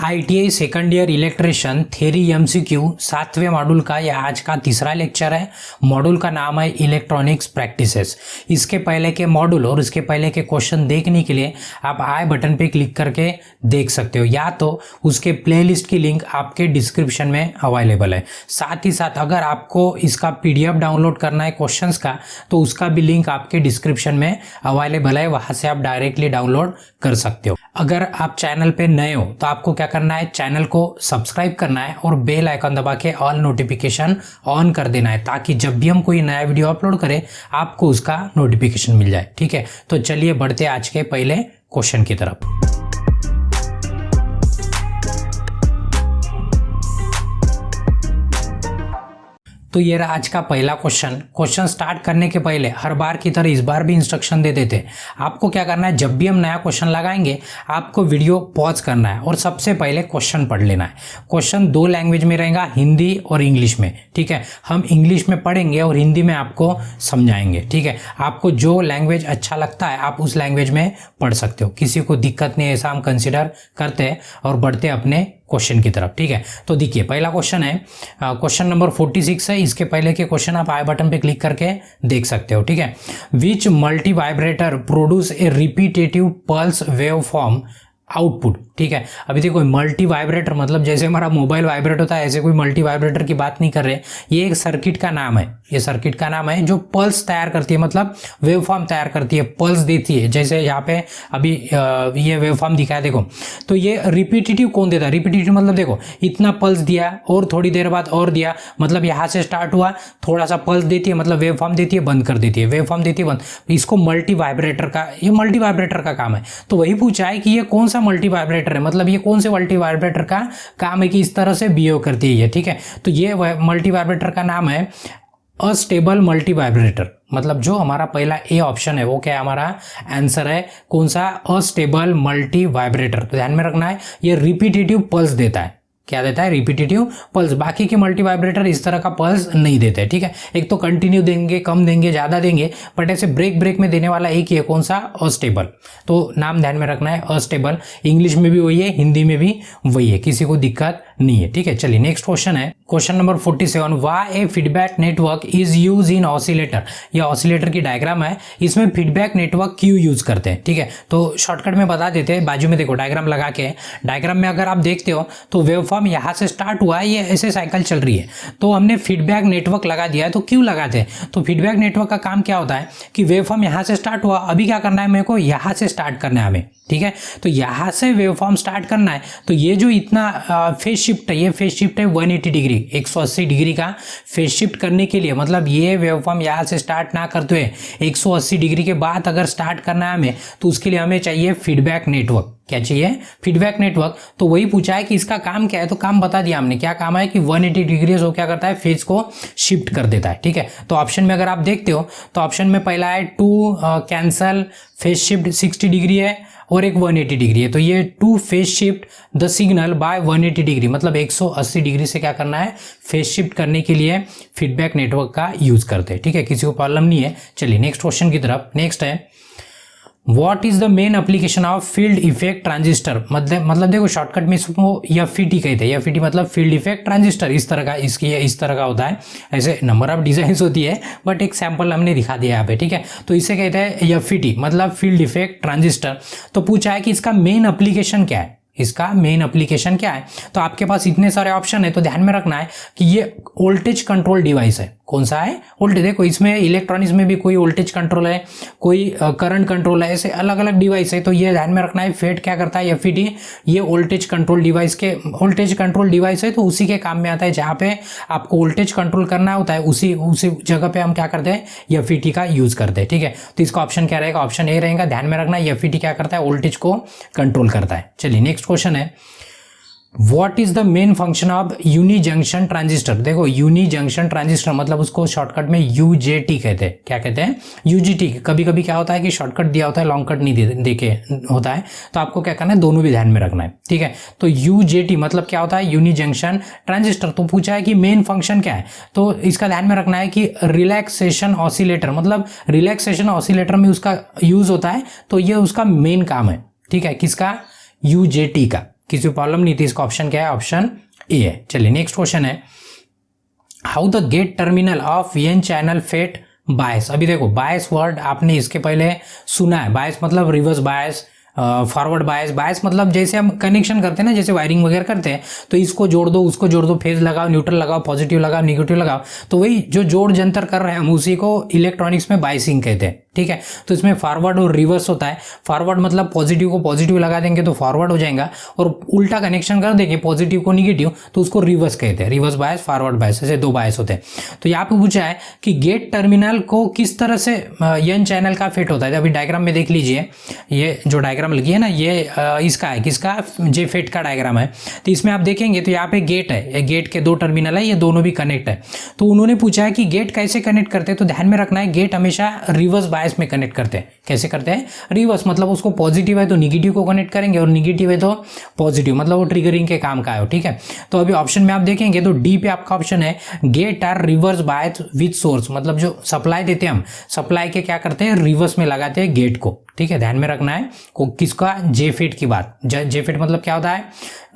ITI second year electrician theory MCQ 7वें module का यह आज का तीसरा लेक्चर है। मॉड्यूल का नाम है इलेक्ट्रॉनिक्स प्रैक्टिसेस। इसके पहले के मॉड्यूल और इसके पहले के क्वेश्चन देखने के लिए आप आई बटन पे क्लिक करके देख सकते हो, या तो उसके प्लेलिस्ट की लिंक आपके डिस्क्रिप्शन में अवेलेबल है। साथ ही साथ अगर आपको इसका PDF डाउनलोड करना है क्वेश्चंस का, तो उसका भी लिंक आपके डिस्क्रिप्शन में अवेलेबल है, वहां से आप डायरेक्टली डाउनलोड कर सकते हो। अगर आप चैनल पे नए हो तो आपको क्या करना है, चैनल को सब्सक्राइब करना है और बेल आइकन दबा के ऑल नोटिफिकेशन ऑन कर देना है, ताकि जब भी हम कोई नया वीडियो अपलोड करें आपको उसका नोटिफिकेशन मिल जाए। ठीक है, तो चलिए बढ़ते आज के पहले क्वेश्चन की तरफ। तो ये रहा आज का पहला क्वेश्चन स्टार्ट करने के पहले हर बार की तरह इस बार भी इंस्ट्रक्शन दे देते। आपको क्या करना है, जब भी हम नया क्वेश्चन लगाएंगे आपको वीडियो पॉज करना है और सबसे पहले क्वेश्चन पढ़ लेना है। क्वेश्चन दो लैंग्वेज में रहेगा, हिंदी और इंग्लिश में। ठीक है, हम इंग्लिश में पढ़ेंगे और हिंदी में आपको समझाएंगे। ठीक है, आपको जो लैंग्वेज अच्छा लगता है आप उस लैंग्वेज में पढ़ सकते हो, किसी को दिक्कत नहीं, ऐसा हम कंसिडर करते हैं और बढ़ते अपने क्वेश्चन की तरफ। ठीक है, तो देखिए पहला क्वेश्चन है, क्वेश्चन नंबर 46 है। इसके पहले के क्वेश्चन आप आई बटन पे क्लिक करके देख सकते हो। ठीक है, which multivibrator produce a repetitive pulse waveform output. ठीक है, अभी देखो मल्टी वाइब्रेटर मतलब जैसे हमारा मोबाइल वाइब्रेट होता है, ऐसे कोई मल्टी वाइब्रेटर की बात नहीं कर रहे। ये एक सर्किट का नाम है, ये सर्किट का नाम है जो पल्स तैयार करती है, मतलब वेव फॉर्म तैयार करती है, पल्स देती है। जैसे यहाँ पे अभी ये वेव फॉर्म दिखा है देखो, तो ये रिपीटेटिव कौन देता है, रिपीटेटिव मतलब देखो इतना पल्स दिया और थोड़ी देर बाद और दिया, मतलब यहाँ से स्टार्ट हुआ, थोड़ा सा पल्स देती है, मतलब वेव फॉर्म देती है, बंद कर देती है, वेव फॉर्म देती है, बंद। इसको मल्टी वाइब्रेटर का, ये मल्टी वाइब्रेटर का काम है। तो वही पूछा है कि ये कौन सा मल्टी वाइब्रेटर है, मतलब ये कौन से मल्टी वाइब्रेटर का काम है कि इस तरह से बिहेव करती है। ठीक है, तो ये मल्टी वाइब्रेटर का नाम है अस्टेबल मल्टी वाइब्रेटर। मतलब जो हमारा पहला ए ऑप्शन है वो क्या है, हमारा आंसर है कौन सा, अस्टेबल मल्टी वाइब्रेटर। तो ध्यान में रखना है ये रिपीटेटिव पल्स देता है। क्या देता है, रिपीटेटिव पल्स। बाकी के मल्टी वाइब्रेटर इस तरह का पल्स नहीं देते। ठीक है, एक तो कंटिन्यू देंगे, कम देंगे, ज्यादा देंगे, बट ऐसे ब्रेक में देने वाला एक ही है, कौन सा, अस्टेबल। तो नाम ध्यान में रखना है अस्टेबल। इंग्लिश में भी वही है, हिंदी में भी वही है, किसी को दिक्कत नहीं है। ठीक है, चलिए नेक्स्ट क्वेश्चन है, question number 47। Why A feedback network is use in oscillator. यह ऑसिलेटर की डायग्राम है, इसमें फीडबैक नेटवर्क क्यों यूज करते हैं। ठीक है, तो शॉर्टकट में बता देते हैं, बाजू में देखो डायग्राम लगा के। डायग्राम में अगर आप देखते हो तो वेव फॉर्म यहाँ से स्टार्ट हुआ है, ये ऐसे साइकिल चल रही है, तो हमने फीडबैक नेटवर्क लगा दिया है। तो क्यों लगाते हैं, तो फीडबैक नेटवर्क का काम क्या होता है कि वेव फॉर्म यहाँ से स्टार्ट हुआ, अभी क्या करना है मेरे को, यहाँ से स्टार्ट करना है हमें। ठीक है, तो यहाँ से वेव फॉर्म स्टार्ट करना है, तो ये जो इतना फेज शिफ्ट है, ये फेज शिफ्ट है 180 डिग्री, 180 डिग्री का फेज शिफ्ट करने के लिए, मतलब ये वेव फॉर्म यहाँ से स्टार्ट ना करते हुए 180 डिग्री के बाद अगर स्टार्ट करना है हमें, तो उसके लिए हमें चाहिए फीडबैक नेटवर्क। क्या चाहिए, फीडबैक नेटवर्क। तो वही पूछा है कि इसका काम क्या है, तो काम बता दिया हमने, क्या काम है कि 180 डिग्री से क्या करता है, फेज को शिफ्ट कर देता है। ठीक है, तो ऑप्शन में अगर आप देखते हो तो ऑप्शन में पहला है to cancel phase shift 60 degree है और एक 180 डिग्री है। तो ये to phase shift the signal by 180 degree, मतलब 180 डिग्री से क्या करना है, फेज शिफ्ट करने के लिए फीडबैक नेटवर्क का यूज करते हैं। ठीक है, किसी को प्रॉब्लम नहीं है। चलिए नेक्स्ट क्वेश्चन की तरफ। नेक्स्ट है, What is the main application of field effect transistor। मतलब देखो शॉर्टकट में इसको FET कहते हैं। FET मतलब फील्ड इफेक्ट ट्रांजिस्टर, इस तरह का, इसकी इस तरह का होता है। ऐसे नंबर ऑफ डिजाइन होती है, बट एक सैंपल हमने दिखा दिया यहाँ पे। ठीक है, तो इसे कहते हैं FET मतलब फील्ड इफेक्ट ट्रांजिस्टर। तो पूछा है कि इसका मेन एप्लीकेशन क्या है, इसका मेन एप्लीकेशन क्या है। तो आपके पास इतने सारे ऑप्शन है, तो ध्यान में रखना है कि ये वोल्टेज कंट्रोल डिवाइस है। कौन सा है, वोल्टेज। देखो इसमें इलेक्ट्रॉनिक्स में भी कोई वोल्टेज कंट्रोल है, कोई करंट कंट्रोल है, ऐसे अलग अलग डिवाइस है। तो ये ध्यान में रखना है, फेट क्या करता है, FET ये वोल्टेज कंट्रोल डिवाइस के, वोल्टेज कंट्रोल डिवाइस है तो उसी के काम में आता है। जहाँ पे आपको वोल्टेज कंट्रोल करना होता है उसी जगह पे हम क्या करते हैं, FET का यूज करते हैं। ठीक है, तो इसका ऑप्शन क्या रहेगा, ऑप्शन ए रहेगा। ध्यान में रखना FET क्या करता है, वोल्टेज को कंट्रोल करता है। चलिए नेक्स्ट क्वेश्चन है, What is the main function of unijunction transistor. देखो यूनी जंक्शन ट्रांजिस्टर मतलब उसको शॉर्टकट में UJT कहते हैं। क्या कहते हैं, UJT। कभी कभी क्या होता है कि शॉर्टकट दिया होता है, लॉन्ग कट नहीं देके होता है, तो आपको क्या करना है, दोनों भी ध्यान में रखना है। ठीक है, तो UJT मतलब क्या होता है, यूनी जंक्शन ट्रांजिस्टर। तो पूछा है कि मेन फंक्शन क्या है, तो इसका ध्यान में रखना है कि रिलैक्सेशन ऑसिलेटर, मतलब रिलैक्सेशन ऑसिलेटर में उसका यूज होता है, तो ये उसका मेन काम है। ठीक है, किसका, UJT का। किसी को प्रॉब्लम नहीं थी, इसका ऑप्शन क्या है, ऑप्शन ए है। चलिए नेक्स्ट क्वेश्चन है, how the gate terminal of N channel FET bias. अभी देखो बायस वर्ड आपने इसके पहले सुना है, बायस मतलब रिवर्स बायस, फॉरवर्ड बायस। बायस मतलब जैसे हम कनेक्शन करते हैं ना, जैसे वायरिंग वगैरह करते हैं, तो इसको जोड़ दो उसको जोड़ दो, फेज लगाओ न्यूट्रल लगाओ, पॉजिटिव लगाओ नेगेटिव लगाओ, तो वही जो जोड़ जंतर कर रहे हैं हम उसी को इलेक्ट्रॉनिक्स में बायसिंग कहते हैं, ठीक है। तो इसमें फॉरवर्ड और रिवर्स होता है। फॉरवर्ड मतलब पॉजिटिव को पॉजिटिव लगा देंगे तो फॉरवर्ड हो जाएगा, और उल्टा कनेक्शन कर देंगे पॉजिटिव को निगेटिव तो उसको रिवर्स कहते हैं। रिवर्स बायस, फॉरवर्ड बायस, ऐसे दो बायस होते हैं। तो यहाँ पे पूछा है कि गेट टर्मिनल को किस तरह से एन चैनल का फिट होता है। अभी डायग्राम में देख लीजिए, ये जो डायग्राम लगी है ना, ये इसका है, किसका, जे फेट का डायग्राम है। तो इसमें आप देखेंगे तो यहाँ पे गेट है, ये गेट के दो टर्मिनल है, ये दोनों भी कनेक्ट है। तो उन्होंने पूछा है कि गेट कैसे कनेक्ट करते हैं, तो ध्यान में रखना है गेट हमेशा रिवर्स बायस में कनेक्ट करते हैं। कैसे करते हैं, रिवर्स मतलब उसको पॉजिटिव है तो निगेटिव को कनेक्ट करेंगे, और निगेटिव है तो पॉजिटिव, मतलब वो ट्रिगरिंग के काम का है, ठीक है। तो अभी ऑप्शन में आप देखेंगे तो डी पे आपका ऑप्शन है, gate are reverse bias with source, मतलब जो सप्लाई देते हैं हम, सप्लाई के क्या करते हैं, रिवर्स में लगाते हैं गेट को, ठीक है। ध्यान में रखना है को किसका, जेफिट की बात। जेफिट मतलब क्या होता है,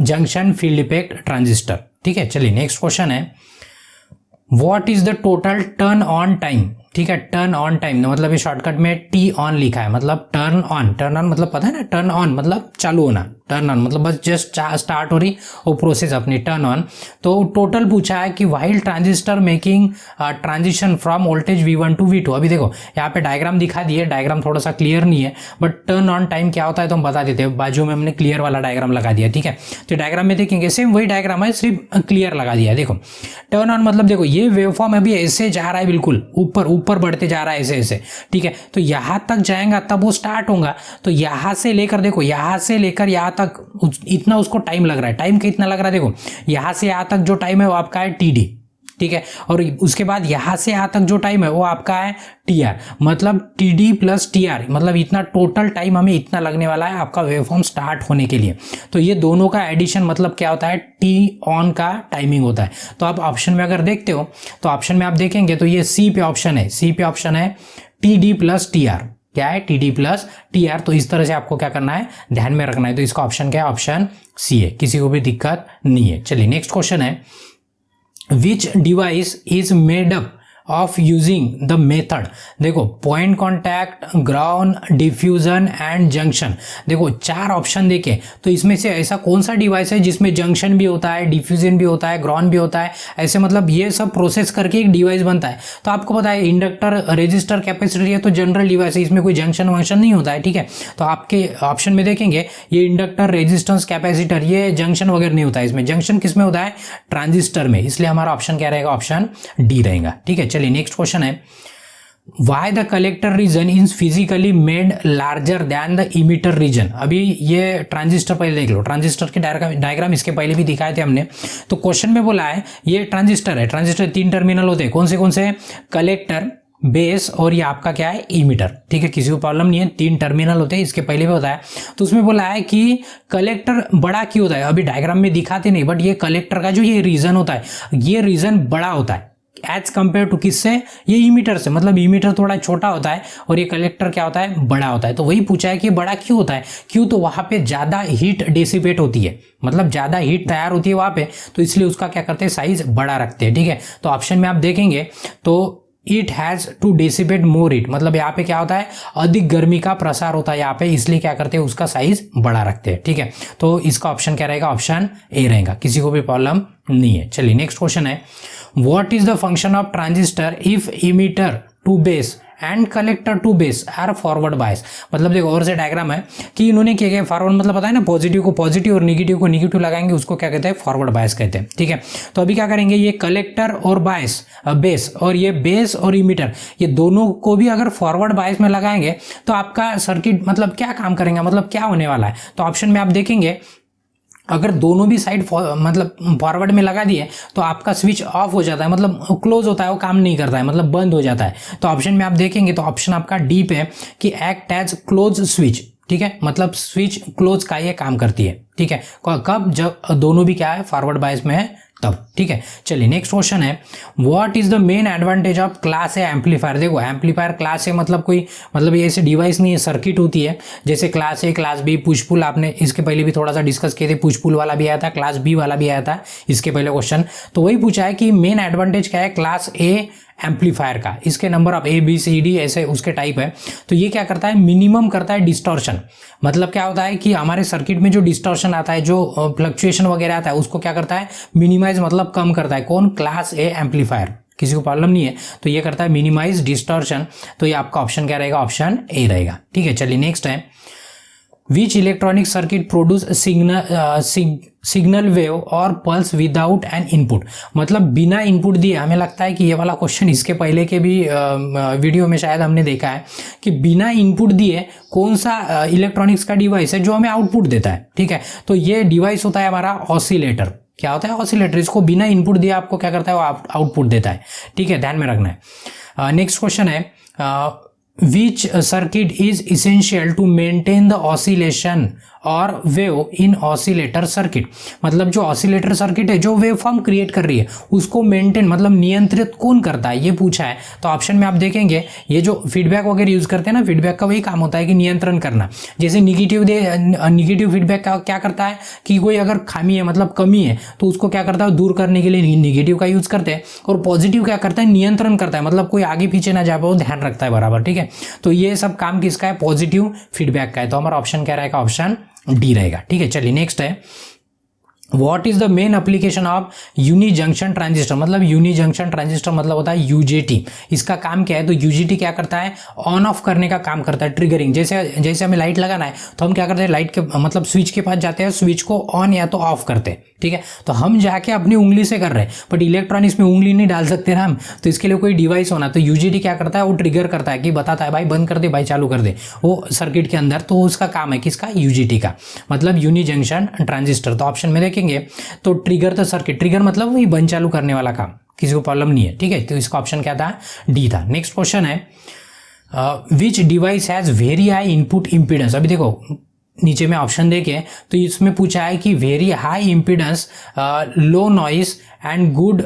जंक्शन फील्ड इफेक्ट ट्रांजिस्टर, ठीक है। चलिए नेक्स्ट क्वेश्चन है, what is the total turn on time, ठीक है। टर्न ऑन टाइम मतलब ये शॉर्टकट में टी ऑन लिखा है, मतलब टर्न ऑन। टर्न ऑन मतलब पता है ना, टर्न ऑन मतलब चालू होना, टर्न ऑन मतलब बस जस्ट स्टार्ट हो रही वो प्रोसेस अपनी, टर्न ऑन। तो टोटल पूछा है कि while transistor making transition from voltage V1 to V2। अभी देखो यहाँ पे डायग्राम दिखा दिए, डायग्राम थोड़ा सा क्लियर नहीं है, बट टर्न ऑन टाइम क्या होता है तो हम बता देते हैं, बाजू में हमने क्लियर वाला डायग्राम लगा दिया, ठीक है। तो डायग्राम में देखेंगे सेम वही डायग्राम है, सिर्फ क्लियर लगा दिया है। देखो टर्न ऑन मतलब देखो ये वेवफॉर्म अभी ऐसे जा रहा है, बिल्कुल ऊपर ऊपर बढ़ते जा रहा है ऐसे ऐसे, ठीक है। तो यहां तक जाएगा तब वो स्टार्ट होगा। तो यहां से लेकर देखो, यहां से लेकर यहां तक इतना उसको टाइम लग रहा है। टाइम कितना लग रहा है, देखो यहां से यहां तक जो टाइम है वो आपका है TD, ठीक है। और उसके बाद यहां से यहां तक जो टाइम है वो आपका है TR, मतलब TD प्लस TR, मतलब इतना टोटल टाइम हमें इतना लगने वाला है आपका वेवफॉर्म स्टार्ट होने के लिए। तो ये दोनों का एडिशन मतलब क्या होता है, T ऑन का टाइमिंग होता है। तो आप ऑप्शन में अगर देखते हो तो ऑप्शन में आप देखेंगे तो ये सी पे ऑप्शन है, सी पे ऑप्शन है TD प्लस TR, क्या है, TD प्लस TR। तो इस तरह से आपको क्या करना है, ध्यान में रखना है। तो इसका ऑप्शन क्या है, ऑप्शन सी है, किसी को भी दिक्कत नहीं है। चलिए नेक्स्ट क्वेश्चन है, which device is made up of using the method. देखो point contact, ground, diffusion and junction. देखो चार ऑप्शन देखे तो इसमें से ऐसा कौन सा डिवाइस है जिसमें जंक्शन भी होता है, डिफ्यूजन भी होता है, ग्राउंड भी होता है, ऐसे मतलब ये सब प्रोसेस करके एक डिवाइस बनता है। तो आपको पता है इंडक्टर, रेजिस्टर, कैपेसिटर, ये तो जनरल डिवाइस है, इसमें कोई जंक्शन वंक्शन नहीं होता है, ठीक है। तो आपके ऑप्शन में देखेंगे ये इंडक्टर, रेजिस्टेंस, कैपेसिटर, ये जंक्शन वगैरह नहीं होता है। इसमें जंक्शन किस में होता है, ट्रांजिस्टर में, इसलिए हमारा ऑप्शन क्या रहेगा, ऑप्शन डी रहेगा, ठीक है। चलिए नेक्स्ट क्वेश्चन है, Why the collector region is physically made larger than the emitter region। अभी ये ट्रांजिस्टर पहले देख लो, ट्रांजिस्टर के डायग्राम इसके पहले भी दिखाए थे हमने। तो क्वेश्चन में बोला है ये ट्रांजिस्टर है, ट्रांजिस्टर 3 टर्मिनल होते हैं, कौन से कलेक्टर, बेस और ये आपका क्या है, इमीटर, ठीक है। किसी को प्रॉब्लम नहीं है, 3 टर्मिनल होते हैं, इसके पहले भी होता है। तो उसमें बोला है कि कलेक्टर बड़ा क्यों होता है, अभी डायग्राम में दिखाते नहीं, बट ये कलेक्टर का जो ये रीजन होता है, ये रीजन बड़ा होता है एज कंपेयर टू किससे, ये इमीटर से। मतलब इमीटर थोड़ा छोटा होता है और ये कलेक्टर क्या होता है, बड़ा होता है। तो वही पूछा है कि बड़ा क्यों होता है, क्यों, तो वहां पे ज्यादा हीट डिसिपेट होती है, मतलब ज्यादा हीट तैयार होती है वहां पे, तो इसलिए उसका क्या करते हैं, साइज बड़ा रखते हैं, ठीक है। तो ऑप्शन में आप देखेंगे तो it has to dissipate more heat, मतलब यहाँ पे क्या होता है, अधिक गर्मी का प्रसार होता है यहाँ पे, इसलिए क्या करते हैं, उसका साइज बड़ा रखते हैं, ठीक है। तो इसका ऑप्शन क्या रहेगा, ऑप्शन ए रहेगा, किसी को भी प्रॉब्लम नहीं है। चलिए नेक्स्ट क्वेश्चन है, what is the function of transistor if emitter to base and collector to base are forward bias. मतलब देखो और से डायग्राम है कि इन्होंने क्या किया, फॉरवर्ड मतलब पता है ना, पॉजिटिव को पॉजिटिव और निगेटिव को निगेटिव लगाएंगे, उसको क्या कहते हैं, फॉरवर्ड बायस कहते हैं, ठीक है। तो अभी क्या करेंगे, ये कलेक्टर और बायस, बेस, और ये बेस और इमीटर, ये दोनों को भी अगर फॉरवर्ड बायस में लगाएंगे तो आपका सर्किट मतलब क्या काम करेंगे, मतलब क्या होने वाला है। तो ऑप्शन में आप देखेंगे अगर दोनों भी साइड मतलब फॉरवर्ड में लगा दिए तो आपका स्विच ऑफ हो जाता है, मतलब क्लोज होता है, वो काम नहीं करता है, मतलब बंद हो जाता है। तो ऑप्शन में आप देखेंगे तो ऑप्शन आपका डी पे है कि एक्ट एज क्लोज स्विच, ठीक है, मतलब स्विच क्लोज का ये काम करती है, ठीक है, कब, जब दोनों भी क्या है, फॉरवर्ड बायस में है तब, ठीक है। चलिए नेक्स्ट क्वेश्चन है, what is the main advantage of class A amplifier. देखो एम्पलीफायर क्लास ए मतलब कोई, मतलब ये ऐसे डिवाइस नहीं है, सर्किट होती है, जैसे class A, class B, push pull, आपने इसके पहले भी थोड़ा सा डिस्कस किए थे, पुश पुल वाला भी आया था, क्लास बी वाला भी आया था इसके पहले क्वेश्चन। तो वही पूछा है कि मेन एडवांटेज क्या है क्लास ए एम्पलीफायर का, इसके number of A B C D ऐसे उसके टाइप है। तो ये क्या करता है, मिनिमम करता है डिस्टॉर्शन। मतलब क्या होता है कि हमारे सर्किट में जो डिस्टॉर्शन आता है, जो फ्लक्चुएशन वगैरह आता है, उसको क्या करता है, मिनिमाइज मतलब कम करता है। कौन, क्लास ए एम्पलीफायर। किसी को प्रॉब्लम नहीं है तो ये करता है मिनिमाइज डिस्टॉर्शन। तो ये आपका ऑप्शन क्या रहेगा, ऑप्शन ए रहेगा, ठीक है। चलिए नेक्स्ट है, विच electronic circuit produce signal wave और पल्स विदाउट एन इनपुट। मतलब बिना इनपुट दिए, हमें लगता है कि ये वाला क्वेश्चन इसके पहले के भी वीडियो में शायद हमने देखा है कि बिना इनपुट दिए कौन सा इलेक्ट्रॉनिक्स का डिवाइस है जो हमें आउटपुट देता है, ठीक है। तो ये डिवाइस होता है हमारा ऑसिलेटर। क्या होता है, ऑसिलेटर। इसको बिना इनपुट दिए आपको क्या करता है, वो आउटपुट देता है, ठीक है, ध्यान में रखना है। नेक्स्ट क्वेश्चन है, which circuit is essential to maintain the oscillation और वेव इन ऑसिलेटर सर्किट। मतलब जो ऑसिलेटर सर्किट है, जो वेव फॉर्म क्रिएट कर रही है, उसको मेंटेन मतलब नियंत्रित कौन करता है, ये पूछा है। तो ऑप्शन में आप देखेंगे ये जो फीडबैक वगैरह यूज करते हैं ना, फीडबैक का वही काम होता है कि नियंत्रण करना। जैसे निगेटिव फीडबैक का क्या करता है कि कोई अगर खामी है मतलब कमी है तो उसको क्या करता है, दूर करने के लिए निगेटिव का यूज करते हैं। और पॉजिटिव क्या करता है, नियंत्रण करता है, मतलब कोई आगे पीछे ना जा पाए, वो ध्यान रखता है बराबर, ठीक है। तो ये सब काम किसका है, पॉजिटिव फीडबैक का है। तो हमारा ऑप्शन क्या रहेगा, ऑप्शन डी रहेगा, ठीक है। चलिए नेक्स्ट है, what is the main application of unijunction transistor. मतलब यूनी जंक्शन ट्रांजिस्टर मतलब होता है यूजेटी। इसका काम क्या है, तो यूजेटी क्या करता है, ऑन ऑफ करने का काम करता है, ट्रिगरिंग। जैसे हमें लाइट लगाना है तो हम क्या करते हैं, लाइट के मतलब स्विच के पास जाते हैं, स्विच को ऑन या तो ऑफ करते हैं, ठीक है। तो हम जाके अपनी उंगली से कर रहे हैं, बट इलेक्ट्रॉनिक्स में उंगली नहीं डाल सकते ना हम, तो इसके लिए कोई डिवाइस होना। तो यूजेटी क्या करता है, वो ट्रिगर करता है कि बताता है भाई बंद कर दे, भाई चालू कर दे, वो सर्किट के अंदर। तो उसका काम है किसका, यूजेटी का, मतलब यूनी जंक्शन ट्रांजिस्टर। तो ऑप्शन में देखेंगे तो ट्रिगर द सर्किट, ट्रिगर मतलब वही बंद चालू करने वाला काम, किसी को प्रॉब्लम नहीं है, ठीक है। तो इसका ऑप्शन क्या था, डी था। नेक्स्ट क्वेश्चन है, which device has very high input impedance. अभी देखो नीचे में ऑप्शन देखें तो इसमें पूछा है कि very high impedance, low noise and good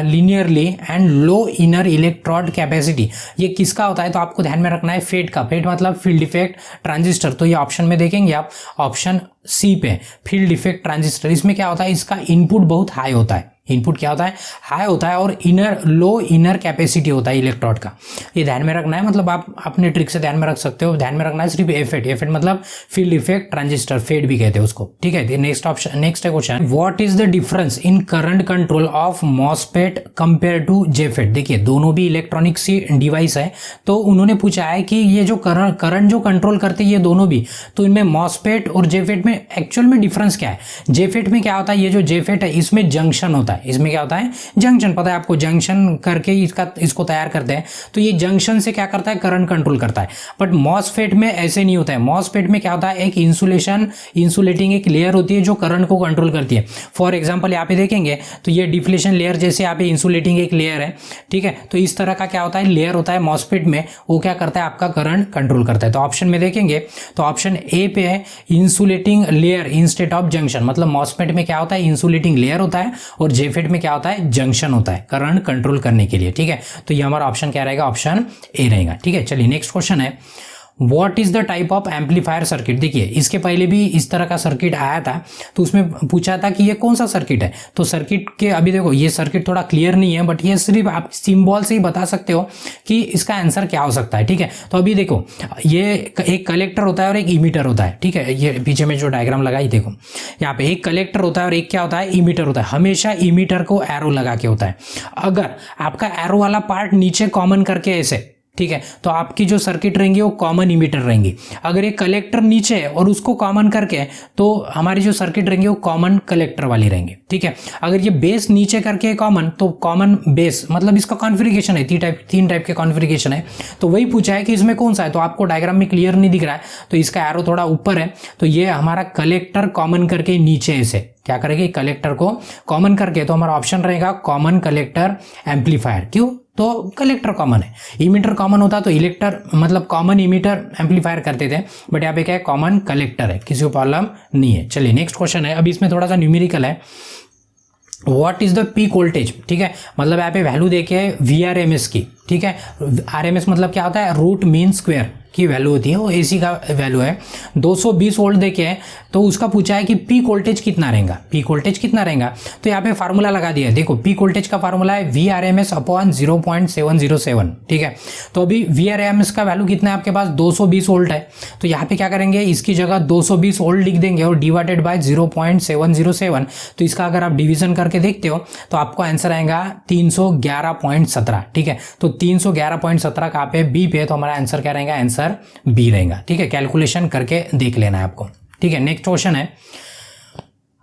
linearly and low inner electrode capacity. ये किसका होता है, तो आपको ध्यान में रखना है फेड का। फेड मतलब फील्ड इफेक्ट ट्रांजिस्टर। तो ये ऑप्शन में देखेंगे आप, ऑप्शन सी पे, फील्ड इफेक्ट ट्रांजिस्टर। इसमें क्या होता है, इसका इनपुट बहुत हाई होता है, इनपुट क्या होता है, हाई होता है, और इनर लो इनर कैपेसिटी होता है इलेक्ट्रोड का। ये ध्यान में रखना है, मतलब आप अपने ट्रिक से ध्यान में रख सकते हो। ध्यान में रखना है सिर्फ एफेड, एफेड मतलब फील्ड इफेक्ट ट्रांजिस्टर, फेड भी कहते हैं उसको, ठीक है। नेक्स्ट ऑप्शन, नेक्स्ट है question, what is the difference in current control of MOSFET compare to JFET. देखिए दोनों भी इलेक्ट्रॉनिक सी डिवाइस है, तो उन्होंने पूछा है कि ये जो करंट जो कंट्रोल करते हैं ये दोनों भी, तो इनमें मॉसफेट और जेफेट में एक्चुअल में डिफरेंस क्या है। जेफेट में क्या होता है, ये जो जेफेट है इसमें जंक्शन होता है, इसमें क्या होता है, जंक्शन। पता है आपको, जंक्शन करके इसको तैयार करते हैं। तो ये जंक्शन से क्या करता है, करंट कंट्रोल करता है। बट मॉसफेट में ऐसे नहीं होता है। मॉसफेट में क्या होता है, एक इंसुलेटिंग एक लेयर होती है जो करंट को कंट्रोल करती है। फॉर एग्जांपल यहाँ पे देखेंगे तो ये डिफ्लेशन लेयर जैसे यहाँ पे इंसुलेटिंग एक लेयर है, ठीक है। तो इस तरह का क्या होता है, लेयर होता है मॉसफेट में, वो क्या करता है, आपका करंट कंट्रोल करता है। तो ऑप्शन में देखेंगे तो ऑप्शन ए पे है insulating layer instead of junction. मतलब मॉसफेट में क्या होता है, इंसुलेटिंग लेयर होता है, और जेफेट में क्या होता है, जंक्शन होता है करंट कंट्रोल करने के लिए, ठीक है। तो ये हमारा ऑप्शन क्या रहेगा, ऑप्शन ए रहेगा, ठीक है। चलिए नेक्स्ट क्वेश्चन है, what is the type of amplifier circuit. देखिए इसके पहले भी इस तरह का सर्किट आया था, तो उसमें पूछा था कि ये कौन सा सर्किट है। तो सर्किट के, अभी देखो ये सर्किट थोड़ा क्लियर नहीं है, बट ये सिर्फ आप सिंबल से ही बता सकते हो कि इसका आंसर क्या हो सकता है, ठीक है। तो अभी देखो ये एक कलेक्टर होता है और एक इमीटर होता है, ठीक है। ये पीछे में जो डायग्राम लगाई देखो, यहाँ पे एक कलेक्टर होता है और एक क्या होता है, इमीटर होता है। हमेशा इमीटर को एरो लगा के होता है। अगर आपका एरो वाला पार्ट नीचे कॉमन करके ऐसे, ठीक है, तो आपकी जो सर्किट रहेंगी वो कॉमन इमीटर रहेंगी। अगर ये कलेक्टर नीचे है और उसको कॉमन करके, तो हमारी जो सर्किट रहेंगी वो कॉमन कलेक्टर वाली रहेंगी, ठीक है। अगर ये बेस नीचे करके कॉमन, तो कॉमन बेस, मतलब इसका कॉन्फ़िगरेशन है तीन टाइप के कॉन्फ़िगरेशन है। तो वही पूछा है कि इसमें कौन सा है। तो आपको डायग्राम में क्लियर नहीं दिख रहा है, तो इसका एरो थोड़ा ऊपर है। तो ये हमारा कलेक्टर कॉमन करके नीचे से क्या करेंगे, कलेक्टर को कॉमन करके, तो हमारा ऑप्शन रहेगा कॉमन कलेक्टर एम्पलीफायर। क्यों, तो कलेक्टर कॉमन है। इमीटर कॉमन होता तो इलेक्टर मतलब कॉमन इमीटर एम्पलीफायर करते थे, बट यहाँ पे क्या है, कॉमन कलेक्टर है, किसी को प्रॉब्लम नहीं है। चलिए नेक्स्ट क्वेश्चन है, अभी इसमें थोड़ा सा न्यूमेरिकल है। What is the peak voltage, ठीक है, मतलब यहाँ पे वैल्यू देखे VRMS की, ठीक है। RMS मतलब क्या होता है, रूट मीन स्क्वायर की वैल्यू होती है, वो AC का वैल्यू है। 220 वोल्ट देखे तो उसका पूछा है कि पीक वोल्टेज कितना रहेगा, पीक वोल्टेज कितना रहेगा। तो यहाँ पे फार्मूला लगा दिया है, देखो पीक वोल्टेज का फार्मूला है VRMS अपॉन 0.707, ठीक है। तो अभी VRMS का वैल्यू कितना है आपके पास, 220 वोल्ट है। तो यहाँ पे क्या करेंगे, इसकी जगह 220 वोल्ट लिख देंगे और डिवाइडेड बाय 0.707। तो इसका अगर आप डिवीजन करके देखते हो तो आपको आंसर आएगा 311.17, ठीक है। तो 311.17 कहाँ पे, बी पे, तो हमारा आंसर क्या रहेगा, आंसर बी रहेगा, ठीक है। कैलकुलेशन करके देख लेना है आपको, ठीक है। नेक्स्ट क्वेश्चन है,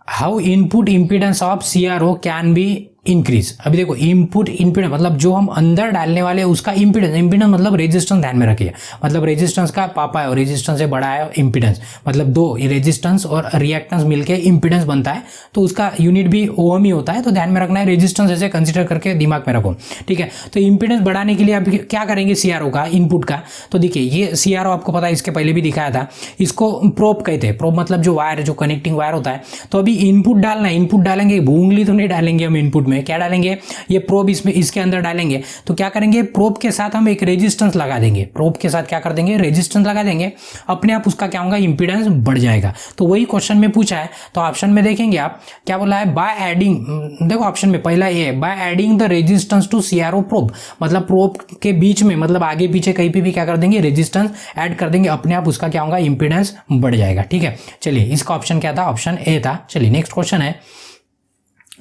how input impedance of CRO can be increase. अभी देखो इनपुट इंपीडेंस मतलब जो हम अंदर डालने वाले हैं उसका इंपीडेंस, इंपीडेंस मतलब रेजिस्टेंस ध्यान में रखिए, मतलब रेजिस्टेंस का पापा है और रेजिस्टेंस से बड़ा है इंपीडेंस, मतलब दो रेजिस्टेंस और रिएक्टेंस मिलके इंपीडेंस बनता है, तो उसका यूनिट भी ओम ही होता है। तो ध्यान में रखना है, रेजिस्टेंस ऐसे कंसिडर करके दिमाग में रखो, ठीक है। तो इंपीडेंस बढ़ाने के लिए आप क्या करेंगे CRO का इनपुट का, तो देखिए ये CRO आपको पता है, इसके पहले भी दिखाया था, इसको प्रोब कहते हैं। प्रोब मतलब जो वायर है, जो कनेक्टिंग वायर होता है। तो अभी इनपुट डालना है, इनपुट डालेंगे, उंगली तो नहीं डालेंगे हम इनपुट में, क्या डालेंगे, ये प्रोब इसमें इसके अंदर डालेंगे। तो क्या करेंगे, प्रोब के साथ हम एक रेजिस्टेंस लगा देंगे, प्रोब के साथ क्या कर देंगे, रेजिस्टेंस लगा देंगे, अपने आप उसका क्या होगा, इंपीडेंस बढ़ जाएगा। तो वही क्वेश्चन में पूछा है, तो ऑप्शन में देखेंगे आप क्या बोला है, बाय एडिंग, देखो ऑप्शन में पहला ये है, by adding the resistance to CRO probe, मतलब प्रोब के बीच में, मतलब आगे पीछे कहीं पे भी क्या कर देंगे, रेजिस्टेंस ऐड कर देंगे, अपने आप उसका क्या होगा, इंपीडेंस बढ़ जाएगा, ठीक है। चलिए इसका ऑप्शन क्या था, ऑप्शन ए था। चलिए नेक्स्ट क्वेश्चन है,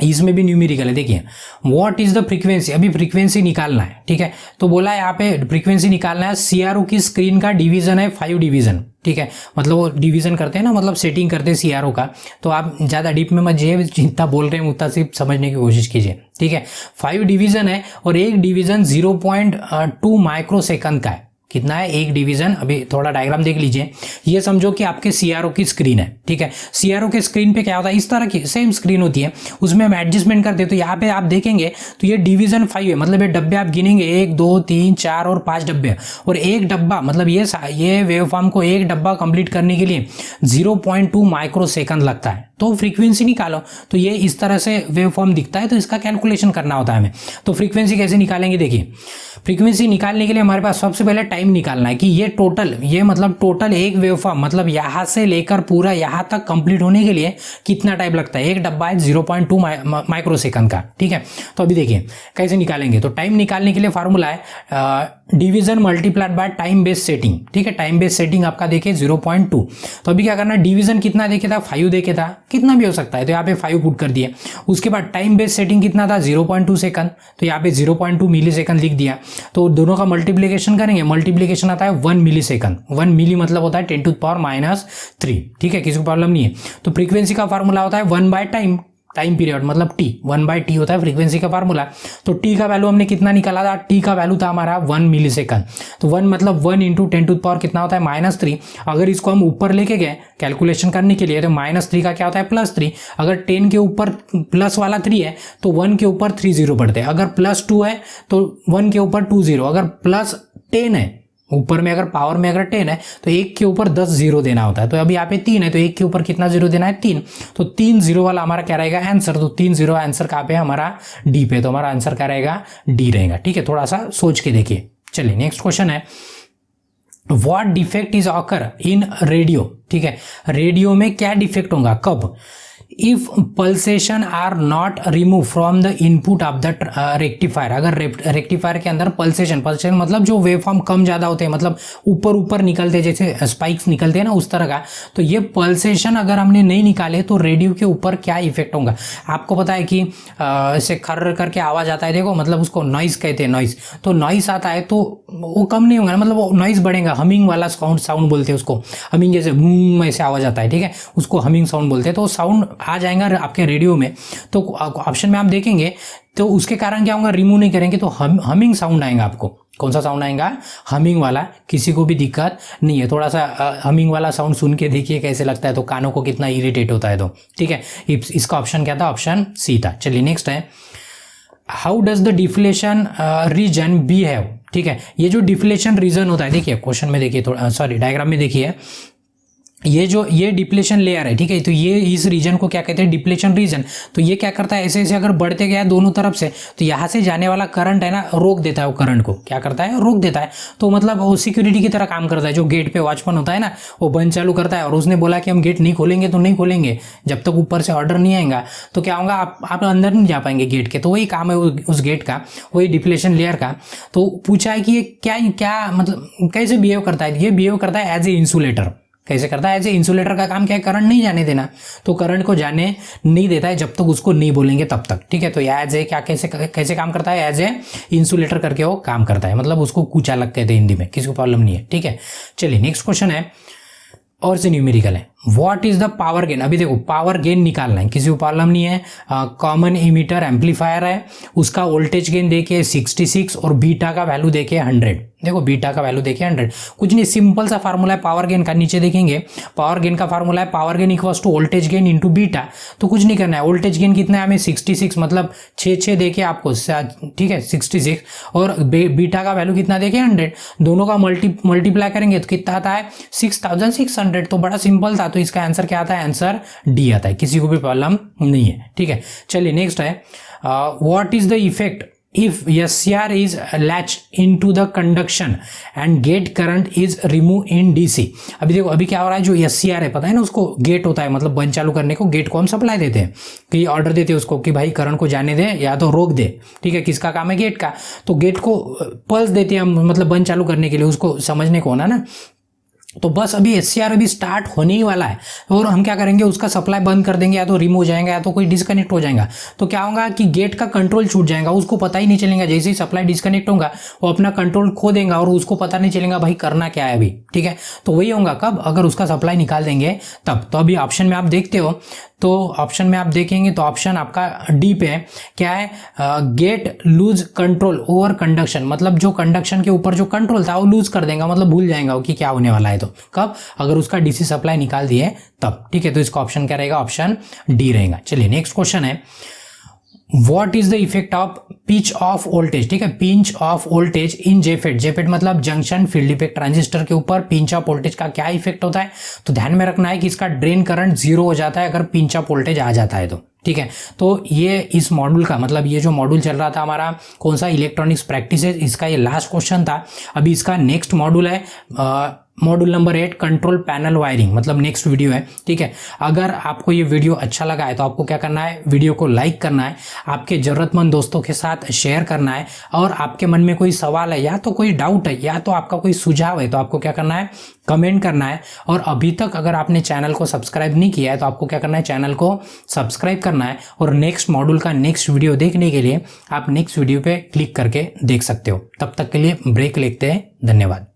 इसमें भी न्यूमेरिकल है, देखिए व्हाट इज द फ्रीक्वेंसी, अभी फ्रीक्वेंसी निकालना है, ठीक है। तो बोला है यहाँ पे फ्रीक्वेंसी निकालना है, CRO की स्क्रीन का डिवीजन है 5 डिवीजन, ठीक है। मतलब वो डिवीजन करते हैं ना, मतलब सेटिंग करते हैं CRO का। तो आप ज़्यादा डीप में मत जाइए, जितना बोल रहे हैं उतना सिर्फ समझने की कोशिश कीजिए, ठीक है। 5 डिवीजन है और एक डिवीजन 0.2 माइक्रोसेकंड का है। कितना है, एक डिवीजन। अभी थोड़ा डायग्राम देख लीजिए, ये समझो कि आपके CRO की स्क्रीन है, ठीक है। CRO के स्क्रीन पे क्या होता है, इस तरह की सेम स्क्रीन होती है, उसमें हम एडजस्टमेंट करते हैं। तो यहाँ पे आप देखेंगे तो ये डिवीजन 5 है, मतलब ये डब्बे आप गिनेंगे 1 2 3 4 और 5 डब्बे, और एक डब्बा मतलब ये वेवफॉर्म को एक डब्बा कंप्लीट करने के लिए 0.2 माइक्रोसेकंड लगता है। तो फ्रीक्वेंसी निकालो, तो ये इस तरह से वेवफॉर्म दिखता है, तो इसका कैलकुलेशन करना होता है हमें। तो फ्रीक्वेंसी कैसे निकालेंगे, देखिए फ्रीक्वेंसी निकालने के लिए हमारे पास सबसे पहले टाइम निकालना है कि ये टोटल, ये मतलब टोटल एक वेवफॉर्म, मतलब यहाँ से लेकर पूरा यहाँ तक कंप्लीट होने के लिए कितना टाइम लगता है। एक डब्बा है 0.2 माइक्रोसेकंड का, ठीक है। तो अभी देखिए कैसे निकालेंगे, तो टाइम निकालने के लिए फार्मूला है division multiplied by time based setting, ठीक है। टाइम बेस्ड सेटिंग आपका देखिए 0.2। तो अभी क्या करना है, डिवीजन कितना देखे था, 5 देखे था, कितना भी हो सकता है, तो यहाँ पे 5 पुट कर दिए। उसके बाद टाइम बेस्ड सेटिंग कितना था, 0.2 सेकंड, तो यहाँ पे 0.2 मिली सेकंड लिख दिया। तो दोनों का मल्टीप्लीकेशन करेंगे, मल्टीप्लीकेशन आता है 1 मिली सेकंड, 1 मिली मतलब होता है 10⁻⁻3, ठीक है, किसी को प्रॉब्लम नहीं है। तो फ्रीक्वेंसी का फार्मूला होता है 1 बाय टाइम, टाइम पीरियड मतलब T, 1 बाय T होता है फ्रीक्वेंसी का फार्मूला। तो T का वैल्यू हमने कितना निकाला था, T का वैल्यू था हमारा 1 मिली सेकंड। तो 1 मतलब 1 इंटू 10⁻⁻ कितना होता है, -3। अगर इसको हम ऊपर लेके गए कैलकुलेशन करने के लिए, तो -3 का क्या होता है, +3। अगर 10 के ऊपर प्लस वाला 3 है तो 1 के ऊपर 3 0 पड़ते हैं। अगर +2 है तो 1 के ऊपर 2 0। अगर +10 है, ऊपर में अगर पावर में अगर 10 है तो 1 के ऊपर 10 0 देना होता है। तो अभी यहाँ पे 3 है, तो 1 के ऊपर कितना 0 देना है, 3। तो 3 0 वाला हमारा क्या रहेगा आंसर। तो 3 0 आंसर कहाँ पे है हमारा, डी पे। तो हमारा आंसर क्या रहेगा, डी रहेगा, ठीक है। थोड़ा सा सोच के देखिए। चलिए नेक्स्ट क्वेश्चन है, what defect is occur in radio, ठीक है। रेडियो में क्या डिफेक्ट होगा, कब, if pulsation are not remove from the input of the rectifier. अगर रेक्टिफायर के अंदर पल्सेशन मतलब जो वेवफॉर्म कम ज़्यादा होते हैं, मतलब ऊपर ऊपर निकलते हैं, जैसे स्पाइक्स निकलते हैं ना उस तरह का। तो ये पल्सेशन अगर हमने नहीं निकाले तो रेडियो के ऊपर क्या इफेक्ट होगा। आपको पता है कि ऐसे खर्र करके आवाज़ आता है, देखो मतलब उसको नॉइस कहते हैं, नॉइस। तो नॉइस आता है तो वो कम नहीं होगा, मतलब वो नॉइस बढ़ेगा। हमिंग वाला साउंड बोलते हैं उसको, हमिंग जैसे ऐसे आवाज़ आता है, ठीक है, उसको हमिंग साउंड बोलते हैं। तो साउंड आ जाएगा आपके रेडियो में। तो ऑप्शन में आप देखेंगे तो उसके कारण क्या होगा, रिमूव नहीं करेंगे तो हमिंग साउंड आएगा आपको। कौन सा साउंड आएगा, हमिंग वाला। किसी को भी दिक्कत नहीं है, थोड़ा सा हमिंग वाला साउंड सुन के देखिए कैसे लगता है, तो कानों को कितना इरिटेट होता है। तो ठीक है, इसका ऑप्शन क्या था, ऑप्शन सी था। चलिए नेक्स्ट है, how does the deflation region behave, ठीक है। ये जो डिफ्लेशन रीजन होता है, देखिए क्वेश्चन में देखिए, थोड़ा सॉरी डायग्राम में देखिए, ये डिप्लेशन लेयर है, ठीक है। तो ये इस रीजन को क्या कहते हैं, डिप्लेशन रीजन। तो ये क्या करता है, ऐसे ऐसे अगर बढ़ते गया दोनों तरफ से, तो यहाँ से जाने वाला करंट है ना, रोक देता है। वो करंट को क्या करता है, रोक देता है। तो मतलब वो सिक्योरिटी की तरह काम करता है। जो गेट पे वॉचमैन होता है ना, वो बंद चालू करता है, और उसने बोला कि हम गेट नहीं खोलेंगे तो नहीं खोलेंगे जब तक ऊपर से ऑर्डर नहीं आएगा। तो क्या होगा, आप अंदर नहीं जा पाएंगे गेट के। तो वही काम है उस गेट का, वही डिप्लेशन लेयर का। तो पूछा है कि ये क्या मतलब कैसे बिहेव करता है। ये बिहेव करता है एज ए इंसुलेटर। कैसे करता है, एज ए इंसुलेटर का काम क्या है, करंट नहीं जाने देना। तो करंट को जाने नहीं देता है जब तक उसको नहीं बोलेंगे तब तक, ठीक है। तो एज ए क्या कैसे काम करता है, एज ए इंसुलेटर करके वो काम करता है। मतलब उसको कुचा लगते थे हिंदी में, किसी को प्रॉब्लम नहीं है, ठीक है। चलिए नेक्स्ट क्वेश्चन है, और से न्यूमेरिकल है। What is the power gain. अभी देखो पावर गेन निकालना है, किसी को प्रॉब्लम नहीं है। कॉमन इमीटर एम्पलीफायर है, उसका वोल्टेज गेन देखिए 66 और बीटा का वैल्यू देखिए 100। देखो बीटा का वैल्यू देखिए 100। कुछ नहीं, सिंपल सा फार्मूला है पावर गेन का। नीचे देखेंगे पावर गेन का फार्मूला है, power gain equals to voltage gain into beta. तो कुछ नहीं करना है, वोल्टेज गेन कितना है हमें 66, मतलब 6 देखिए आपको, ठीक है 66, और बीटा का वैल्यू कितना देखिए 100। दोनों का मल्टीप्लाई करेंगे तो कितना आता है 6600। तो बड़ा सिंपल था। तो इसका आंसर क्या आता है, आंसर डी आता है। किसी को भी प्रॉब्लम नहीं है, ठीक है। चलिए नेक्स्ट है, what is the effect if SCR is latched into the conduction and gate current is removed in DC। अभी देखो अभी क्या हो रहा है, जो SCR है पता है ना, उसको गेट होता है, मतलब बंद चालू करने को गेट को हम सप्लाई देते हैं, कि ऑर्डर देते हैं उसको कि भाई करंट को जाने दे या तो रोक दे, ठीक है। किसका काम है, गेट का। तो गेट को पल्स देते हैं हम, मतलब बंद चालू करने के लिए, उसको समझने को होना ना। तो बस अभी SCR अभी स्टार्ट होने ही वाला है, और हम क्या करेंगे, उसका सप्लाई बंद कर देंगे, या तो रिमूव हो जाएगा या तो कोई डिस्कनेक्ट हो जाएगा। तो क्या होगा कि गेट का कंट्रोल छूट जाएगा, उसको पता ही नहीं चलेगा। जैसे ही सप्लाई डिस्कनेक्ट होगा वो अपना कंट्रोल खो देगा, और उसको पता नहीं चलेगा भाई करना क्या है अभी, ठीक है। तो वही होगा कब, अगर उसका सप्लाई निकाल देंगे तब। तो अभी ऑप्शन में आप देखते हो, तो ऑप्शन में आप देखेंगे तो ऑप्शन आपका डी पे है, क्या है, gate lose control over conduction. मतलब जो कंडक्शन के ऊपर जो कंट्रोल था वो लूज कर देगा, मतलब भूल जाएगा कि क्या होने वाला है। तो कब, अगर उसका डीसी सप्लाई निकाल दिए तब, ठीक है। तो इसका ऑप्शन क्या रहेगा, ऑप्शन डी रहेगा। चलिए नेक्स्ट क्वेश्चन है, what is the effect of pitch of voltage, ठीक है, pinch of voltage in JFET. JFET मतलब जंक्शन फील्ड इफेक्ट ट्रांजिस्टर के ऊपर पिंच ऑफ वोल्टेज का क्या इफेक्ट होता है। तो ध्यान में रखना है कि इसका ड्रेन करंट 0 हो जाता है अगर पिंच ऑफ वोल्टेज आ जाता है तो, ठीक है। तो ये इस मॉड्यूल का, मतलब ये जो मॉड्यूल चल रहा था हमारा कौन सा, इलेक्ट्रॉनिक्स प्रैक्टिसेस, इसका ये लास्ट क्वेश्चन था। अभी इसका नेक्स्ट मॉड्यूल है module number 8 control panel wiring, मतलब नेक्स्ट वीडियो है, ठीक है। अगर आपको ये वीडियो अच्छा लगा है तो आपको क्या करना है, वीडियो को लाइक करना है, आपके जरूरतमंद दोस्तों के साथ शेयर करना है, और आपके मन में कोई सवाल है या तो कोई डाउट है या तो आपका कोई सुझाव है तो आपको क्या करना है, कमेंट करना है। और अभी तक अगर आपने चैनल को सब्सक्राइब नहीं किया है तो आपको क्या करना है, चैनल को सब्सक्राइब करना है। और नेक्स्ट मॉड्यूल का नेक्स्ट वीडियो देखने के लिए आप नेक्स्ट वीडियो पे क्लिक करके देख सकते हो। तब तक के लिए ब्रेक लेते हैं, धन्यवाद।